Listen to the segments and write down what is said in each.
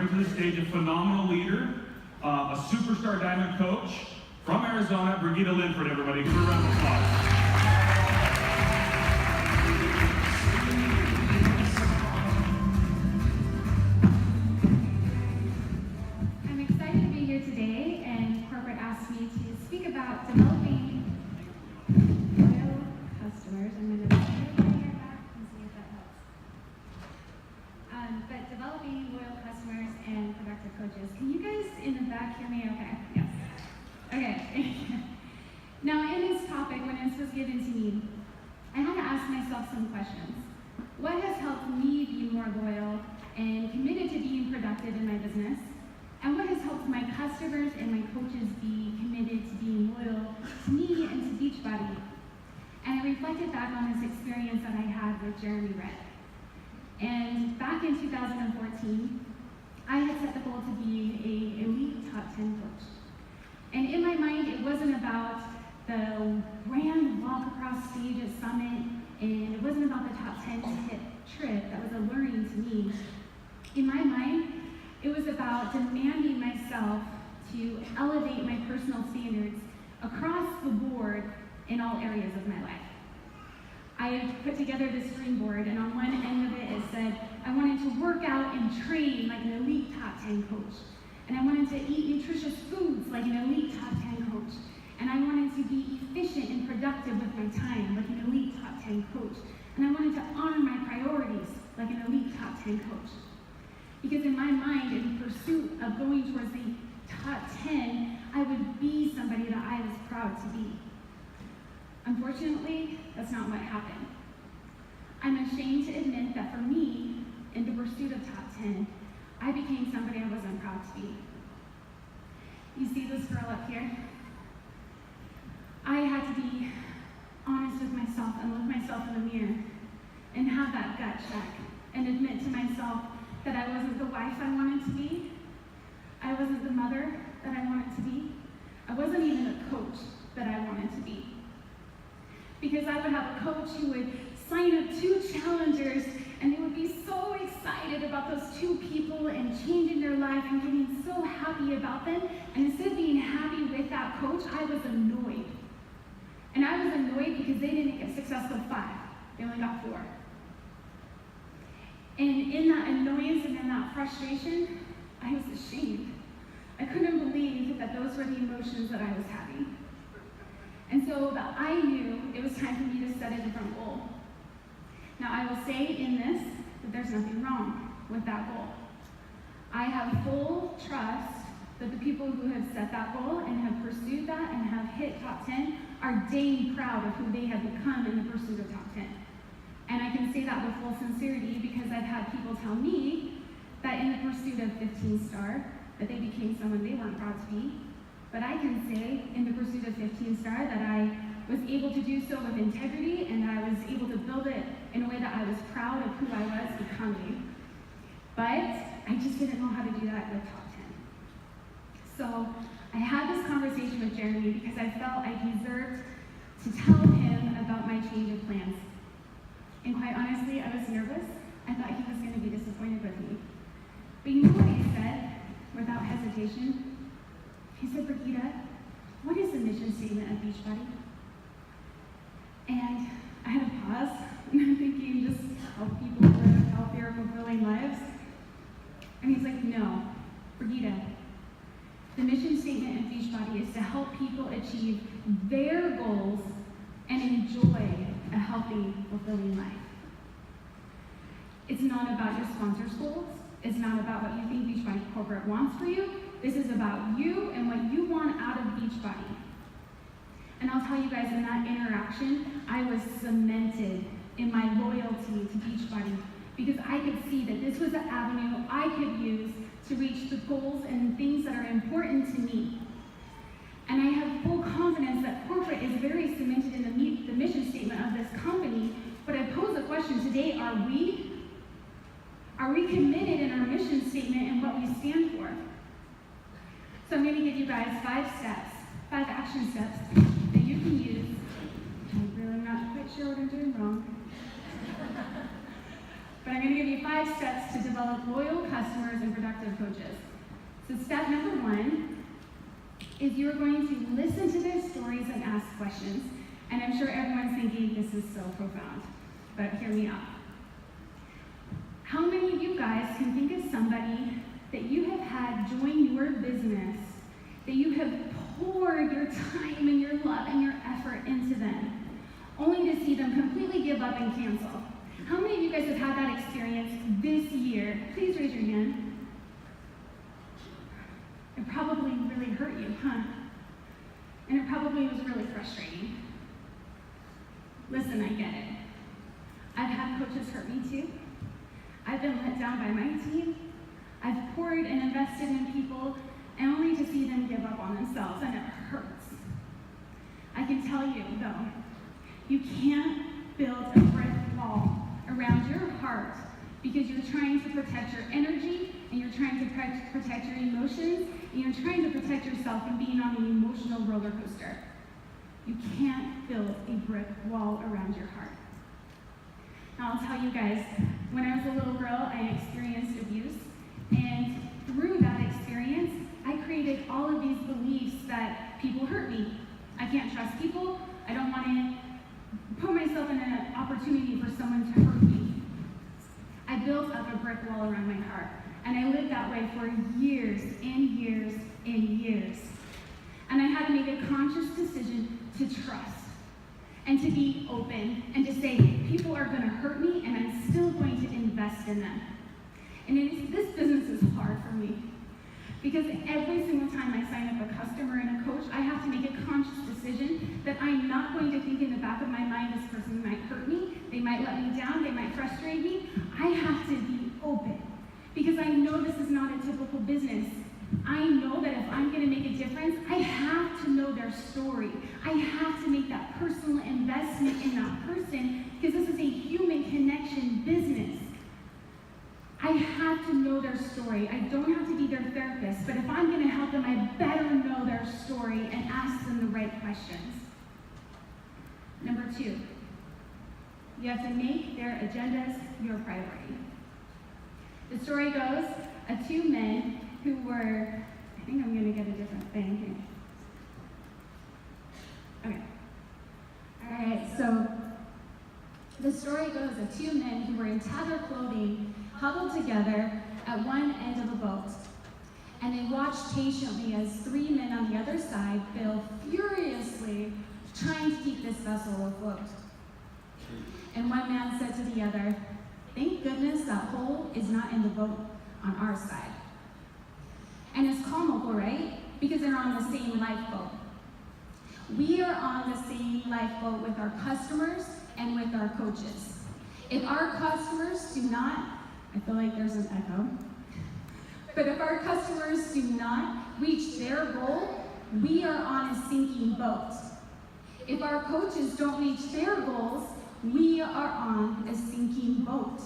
To the stage, a phenomenal leader, a superstar diamond coach from Arizona, Brigitte Linford, everybody. Give her a round of applause. I'm excited to be here today, and corporate asked me to speak about developing loyal customers. I'm going to put it right here back and see if that helps. But developing loyal customers and productive coaches. Can you guys in the back hear me okay? Yes. Okay. Now, in this topic, when this was given to me, I had to ask myself some questions. What has helped me be more loyal and committed to being productive in my business? And what has helped my customers and my coaches be committed to being loyal to me and to Beachbody? And I reflected back on this experience that I had with Jeremy Redd. And back in 2014, I had set the goal to be an elite top 10 coach. And in my mind, it wasn't about the grand walk across stage at Summit, and it wasn't about the top 10 hit trip that was alluring to me. In my mind, it was about demanding myself to elevate my personal standards across the board in all areas of my life. I had put together this dream board, and on one end of it, it said, I wanted to work out and train like an elite top 10 coach. And I wanted to eat nutritious foods like an elite top 10 coach. And I wanted to be efficient and productive with my time like an elite top 10 coach. And I wanted to honor my priorities like an elite top 10 coach. Because in my mind, in pursuit of going towards the top 10, I would be somebody that I was proud to be. Unfortunately, that's not what happened. I'm ashamed to admit that for me, in the pursuit of top 10, I became somebody I wasn't proud to be. You see this girl up here? I had to be honest with myself and look myself in the mirror and have that gut check and admit to myself that I wasn't the wife I wanted to be. I wasn't the mother that I wanted to be. I wasn't even the coach that I wanted to be. Because I would have a coach who would sign up 2 challengers, and they would be so excited about those 2 people and changing their life and getting so happy about them. And instead of being happy with that coach, I was annoyed. And I was annoyed because they didn't get successful 5. They only got 4. And in that annoyance and in that frustration, I was ashamed. I couldn't believe that those were the emotions that I was having. And so that I knew it was time for me to set a different goal. Now, I will say in this that there's nothing wrong with that goal. I have full trust that the people who have set that goal and have pursued that and have hit top 10 are dang proud of who they have become in the pursuit of top 10. And I can say that with full sincerity because I've had people tell me that in the pursuit of 15 star, that they became someone they weren't proud to be. But I can say in the pursuit of 15 star that I was able to do so with integrity and I was able to build it in a way that I was proud of who I was becoming. But I just didn't know how to do that with top 10. So I had this conversation with Jeremy because I felt I deserved to tell him about my change of plans. And quite honestly, I was nervous. I thought he was going to be disappointed with me. But you know what he said without hesitation? He said, Brigitte, what is the mission statement of Beachbody? And I had to pause, and I'm thinking, just help people live healthier, fulfilling lives. And he's like, no, Brigitte, the mission statement of Beachbody is to help people achieve their goals and enjoy a healthy, fulfilling life. It's not about your sponsor's goals. It's not about what you think Beachbody corporate wants for you. This is about you and what you want out of Beachbody. And I'll tell you guys, in that interaction, I was cemented in my loyalty to Beachbody because I could see that this was an avenue I could use to reach the goals and things that are important to me. And I have full confidence that corporate is very cemented in the mission statement of this company. But I pose the question today, are we? Are we committed in our mission statement and what we stand for? So I'm going to give you guys 5 steps, 5 action steps that you can use. I'm really not quite sure what I'm doing wrong. but I'm going to give you 5 steps to develop loyal customers and productive coaches. So step number 1 is you're going to listen to their stories and ask questions. And I'm sure everyone's thinking, this is so profound, but hear me out. How many of you guys can think of somebody that you have had join your business, that you have poured your time and your love and your effort into them, only to see them completely give up and cancel? How many of you guys have had that experience this year? Please raise your hand. It probably really hurt you, huh? And it probably was really frustrating. Listen, I get it. I've had coaches hurt me too. I've been let down by my team. I've poured and invested in people, and only to see them give up on themselves, and it hurts. I can tell you, though, you can't build a brick wall around your heart because you're trying to protect your energy, and you're trying to protect your emotions, and you're trying to protect yourself from being on an emotional roller coaster. You can't build a brick wall around your heart. Now, I'll tell you guys, when I was a little girl, I experienced abuse, and through that experience, I created all of these beliefs that people hurt me. I can't trust people. I don't want to put myself in an opportunity for someone to hurt me. I built up a brick wall around my heart, and I lived that way for years and years and years. And I had to make a conscious decision to trust and to be open and to say, people are going to hurt me, and I'm still going to invest in them. And this business is hard for me because every single time I sign up a customer and a coach, I have to make a conscious decision that I'm not going to think in the back of my mind, this person might hurt me, they might let me down, they might frustrate me. I have to be open because I know this is not a typical business. I know that if I'm going to make a difference, I have to know their story. I have to make that personal investment in that person because this is a human connection business. I have to know their story. I don't have to be their therapist, but if I'm going to help them, I better know their story and ask them the right questions. Number 2, you have to make their agendas your priority. The story goes of 2 men who were, I think I'm going to get a different thing here. Okay. All right, so the story goes of 2 men who were in tattered clothing, huddled together at one end of a boat. And they watched patiently as 3 men on the other side failed furiously trying to keep this vessel afloat. And one man said to the other, "Thank goodness that hole is not in the boat on our side." And it's comical, right? Because they're on the same lifeboat. We are on the same lifeboat with our customers and with our coaches. If our customers do not, I feel like there's an echo, but if our customers do not reach their goal, we are on a sinking boat. If our coaches don't reach their goals, we are on a sinking boat.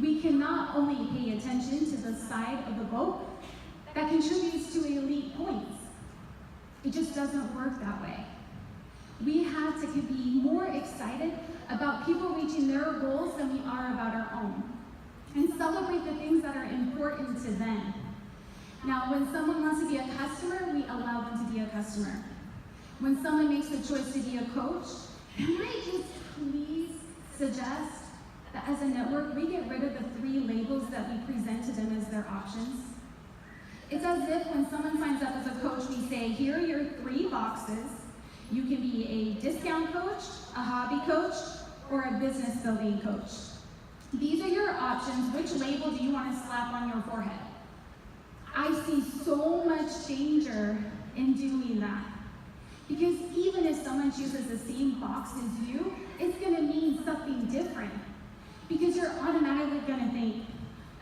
We cannot only pay attention to the side of the boat that contributes to elite points. It just doesn't work that way. We have to be more excited about people reaching their goals than we are about our own, and celebrate the things that are important to them. Now, when someone wants to be a customer, we allow them to be a customer. When someone makes the choice to be a coach, can I just please suggest that as a network, we get rid of the 3 labels that we present to them as their options? It's as if when someone signs up as a coach, we say, here are your 3 boxes. You can be a discount coach, a hobby coach, or a business building coach. These are your options. Which label do you want to slap on your forehead? I see so much danger in doing that. Because even if someone chooses the same box as you, it's going to mean something different. Because you're automatically going to think,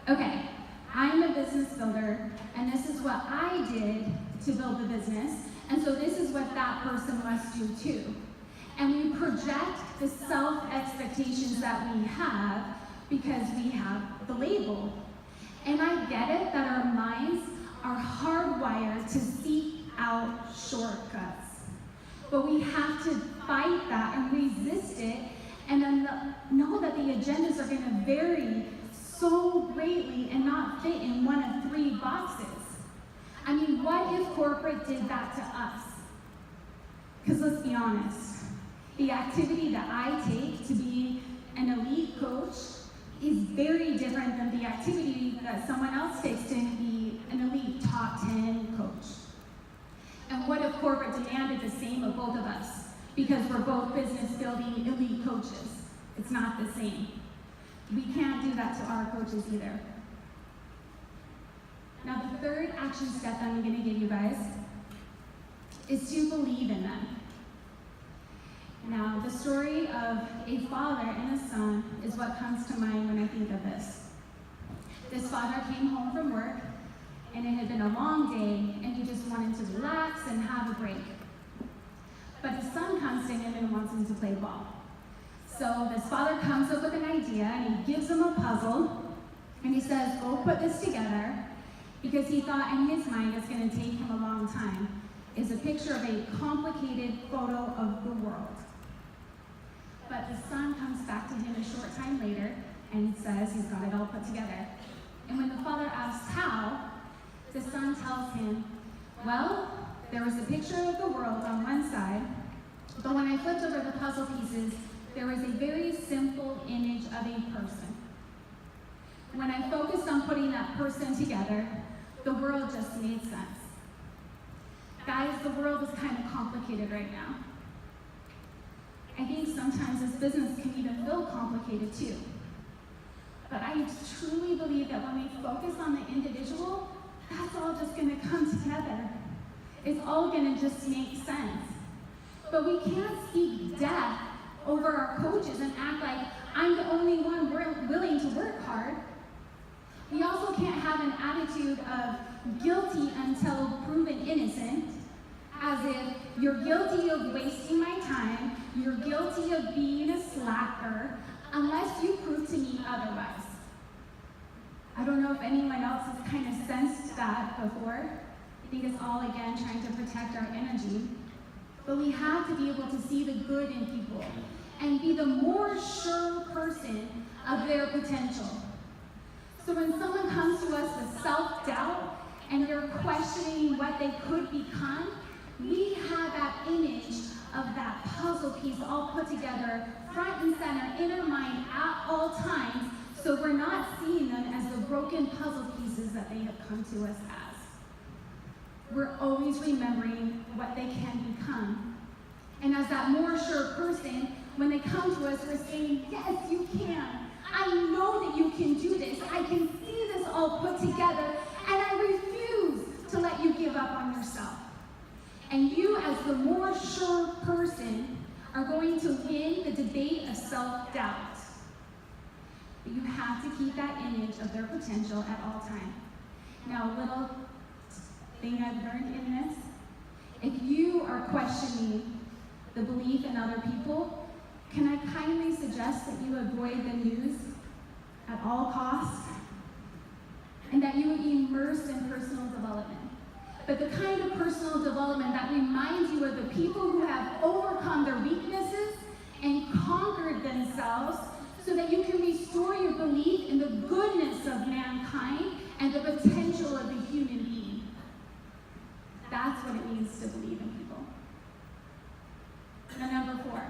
okay, I'm a business builder, and this is what I did to build the business, and so this is what that person must do too. And we project the self-expectations that we have because we have the label. And I get it that our minds are hardwired to seek out shortcuts. But we have to fight that and resist it, and then know that the agendas are going to vary so greatly and not fit in one of 3 boxes? I mean, what if corporate did that to us? Because let's be honest, the activity that I take to be an elite coach is very different than the activity that someone else takes to be an elite top 10 coach. And what if corporate demanded the same of both of us? Because we're both business building elite coaches. It's not the same. We can't do that to our coaches either. Now, the 3rd action step I'm going to give you guys is to believe in them. Now, the story of a father and a son is what comes to mind when I think of this. This father came home from work, and it had been a long day, and he just wanted to relax and have a break. But his son comes to him and wants him to play ball. So this father comes up with an idea, and he gives him a puzzle, and he says, go put this together, because he thought in his mind it's going to take him a long time. It's a picture of a complicated photo of the world. But the son comes back to him a short time later, and says he's got it all put together. And when the father asks how, the son tells him, well, there was a picture of the world on one side, but when I flipped over the puzzle pieces, there was a very simple image of a person. When I focused on putting that person together, the world just made sense. Guys, the world is kind of complicated right now. I think sometimes this business can even feel complicated too. But I truly believe that when we focus on the individual, that's all just going to come together. It's all going to just make sense. But we can't speak death over our coaches and act like I'm the only one willing to work hard. We also can't have an attitude of guilty until proven innocent, as if you're guilty of wasting my time, you're guilty of being a slacker, unless you prove to me otherwise. I don't know if anyone else has kind of sensed that before. I think it's all, again, trying to protect our energy. But we have to be able to see the good in people and be the more sure person of their potential. So when someone comes to us with self-doubt and they're questioning what they could become, we have that image of that puzzle piece all put together, front and center, in our mind at all times, so we're not seeing them as the broken puzzle pieces that they have come to us as. We're always remembering what they can become. And as that more sure person, when they come to us, we're saying, yes, you can. I know that you can do this. I can see this all put together, and I refuse to let you give up on yourself. And you, as the more sure person, are going to win the debate of self-doubt. But you have to keep that image of their potential at all times. Now, a little thing I've learned in this, if you are questioning the belief in other people, can I kindly suggest that you avoid the news at all costs, and that you immerse in personal development? But the kind of personal development that reminds you of the people who have overcome their weaknesses and conquered themselves, so that you can restore your belief in the goodness of mankind and the potential of the human being. That's what it means to believe in people. Now, number 4,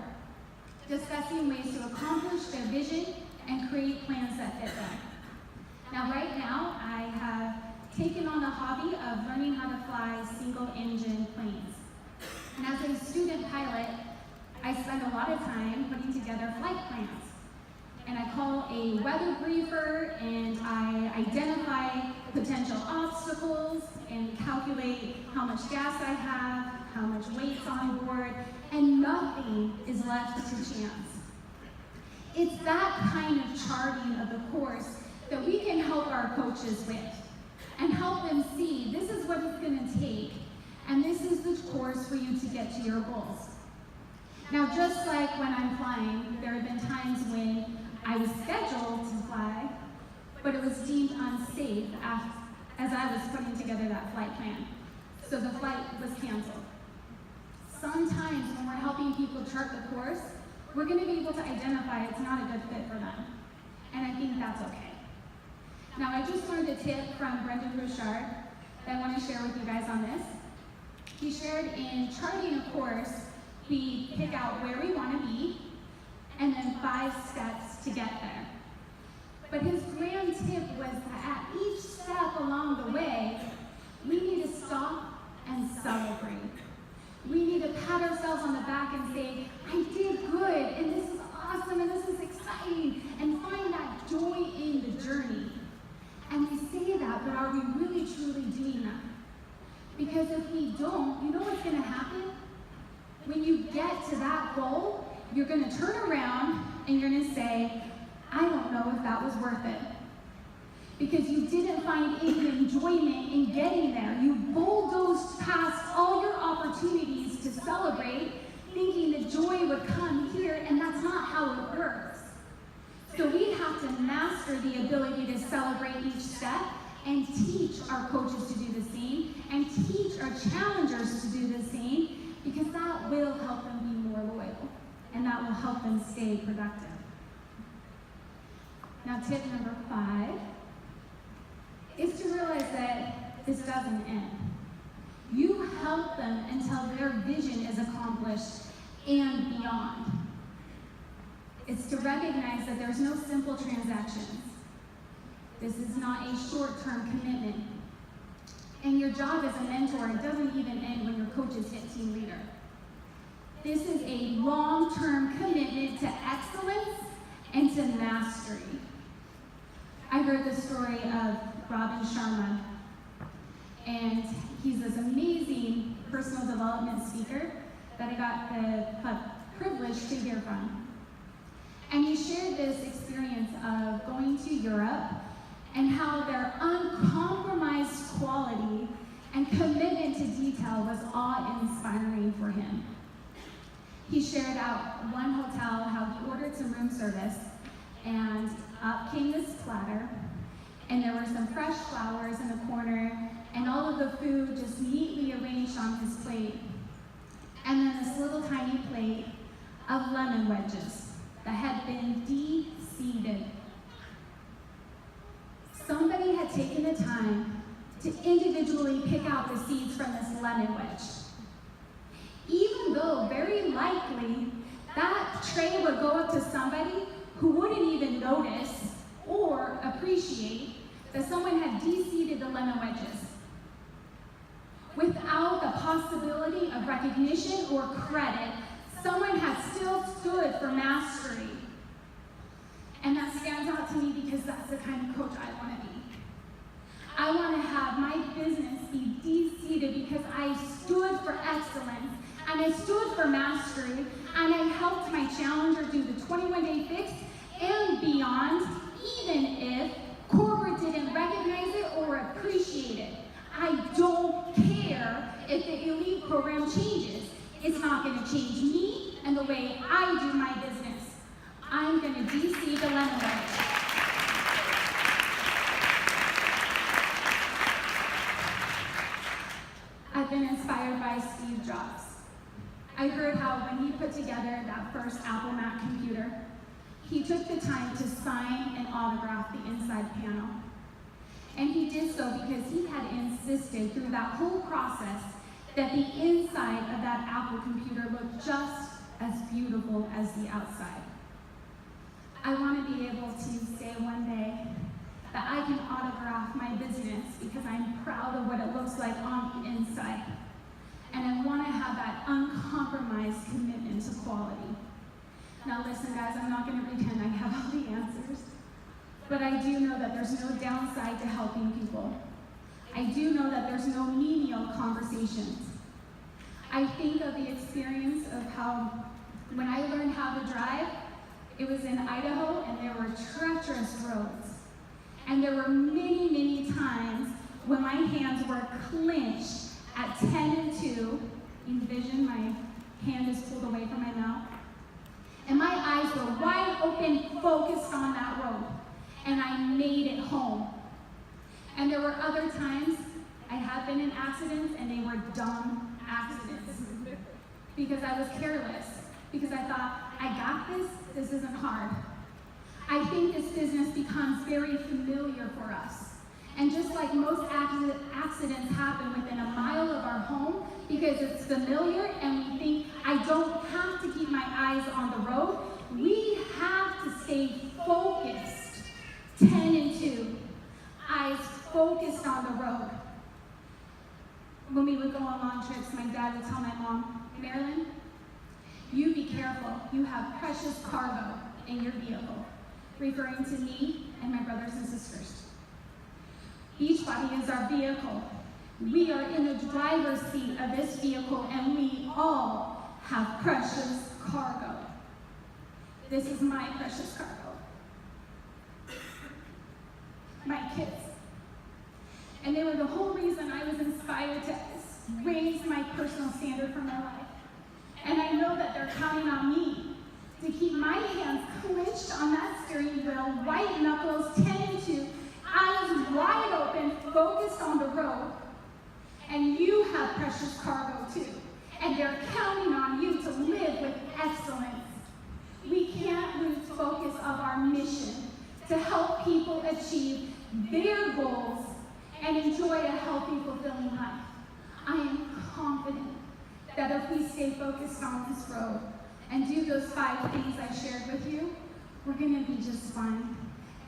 discussing ways to accomplish their vision and create plans that fit them. Now, right now, I have taken on the hobby of learning how to fly single-engine planes. And as a student pilot, I spend a lot of time putting together flight plans. And I call a weather briefer, and I identify potential obstacles and calculate how much gas I have, how much weight's on board, and nothing is left to chance. It's that kind of charting of the course that we can help our coaches with, and help them see this is what it's going to take, and this is the course for you to get to your goals. Now, just like when I'm flying, there have been times when I was scheduled to fly, but it was deemed unsafe as I was putting together that flight plan. So the flight was canceled. Sometimes when we're helping people chart the course, we're going to be able to identify it's not a good fit for them. And I think that's okay. Now, I just learned a tip from Brendan Bouchard that I want to share with you guys on this. He shared in charting a course, we pick out where we want to be, and then 5 steps to get there. But his grand tip was that at each step along the way, we need to stop and celebrate. We need to pat ourselves on the back and say, I did good, and this is awesome, and this is exciting, and find that joy in the journey. And we say that, but are we really truly doing that? Because if we don't, you know what's going to happen? When you get to that goal, you're going to turn around and you're going to say, I don't know if that was worth it. Because you didn't find any enjoyment in getting there. You bulldozed past all your opportunities to celebrate, thinking the joy would come here, and that's not how it works. So we have to master the ability to celebrate each step and teach our coaches to do the same, and teach our challengers to do the same, because that will help them be more loyal, and that will help them stay productive. Now, tip number 5 is to realize that this doesn't end. You help them until their vision is accomplished and beyond. It's to recognize that there's no simple transactions. This is not a short-term commitment. And your job as a mentor, it doesn't even end when your coaches hit team leader. This is a long-term commitment to excellence and to mastery. I heard the story of Robin Sharma, and he's this amazing personal development speaker that I got the privilege to hear from. And he shared this experience of going to Europe and how their uncompromised quality and commitment to detail was awe-inspiring for him. He shared out one hotel how he ordered some room service, and up came this platter, and there were some fresh flowers in the corner, and all of the food just neatly arranged on his plate. And then this little tiny plate of lemon wedges that had been de-seeded. Somebody had taken the time to individually pick out the seeds from this lemon wedge. Even though very likely that tray would go up to somebody who wouldn't even notice or appreciate that someone had de-seeded the lemon wedges. Without the possibility of recognition or credit, someone had still stood for mastery. And that stands out to me because that's the kind of coach I want to be. I want to have my business be de-seeded because I stood for excellence, and I stood for mastery, and I helped my challenger do the 21-day fix and beyond, even if corporate didn't recognize it or appreciate it. I don't care if the elite program changes. It's not going to change me and the way I do my business. I'm going to de-seed the lemon wedge. I've been inspired by Steve Jobs. I heard how when he put together that first Apple Mac computer, he took the time to sign and autograph the inside panel. And he did so because he had insisted through that whole process that the inside of that Apple computer looked just as beautiful as the outside. I want to be able to say one day that I can autograph my business because I'm proud of what it looks like on the inside. And I want to have that uncompromised commitment to quality. Now listen, guys, I'm not going to pretend I have all the answers, but I do know that there's no downside to helping people. I do know that there's no menial conversations. I think of the experience of how, when I learned how to drive, it was in Idaho, and there were treacherous roads. And there were many, many times when my hands were clenched at 10 and 2. Envision my hand is pulled away from my mouth. And my eyes were wide open, focused on that road. And I made it home. And there were other times I had been in accidents, and they were dumb accidents. Because I was careless. Because I thought, I got this, this isn't hard. I think this business becomes very familiar for us. And just like most accidents happen within a mile of our home, because it's familiar and we think, I don't have to keep my eyes on the road, we have to stay focused, 10 and 2, eyes focused on the road. When we would go on long trips, my dad would tell my mom, Marilyn, you be careful, you have precious cargo in your vehicle, referring to me and my brothers and sisters. Beachbody is our vehicle. We are in the driver's seat of this vehicle, and we all have precious cargo. This is my precious cargo. My kids. And they were the whole reason I was inspired to raise my personal standard for my life. And I know that they're counting on me to keep my hands clenched on that steering wheel, white knuckles, 10 and 2, eyes wide open, focused on the road. And you have precious cargo too. And they're counting on you to live with excellence. We can't lose focus of our mission to help people achieve their goals and enjoy a healthy, fulfilling life. I am confident that if we stay focused on this road and do those 5 things I shared with you, we're going to be just fine.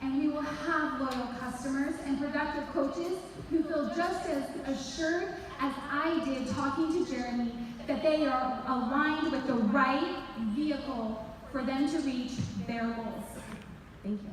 And we will have loyal customers and productive coaches who feel just as assured as I did talking to Jeremy that they are aligned with the right vehicle for them to reach their goals. Thank you.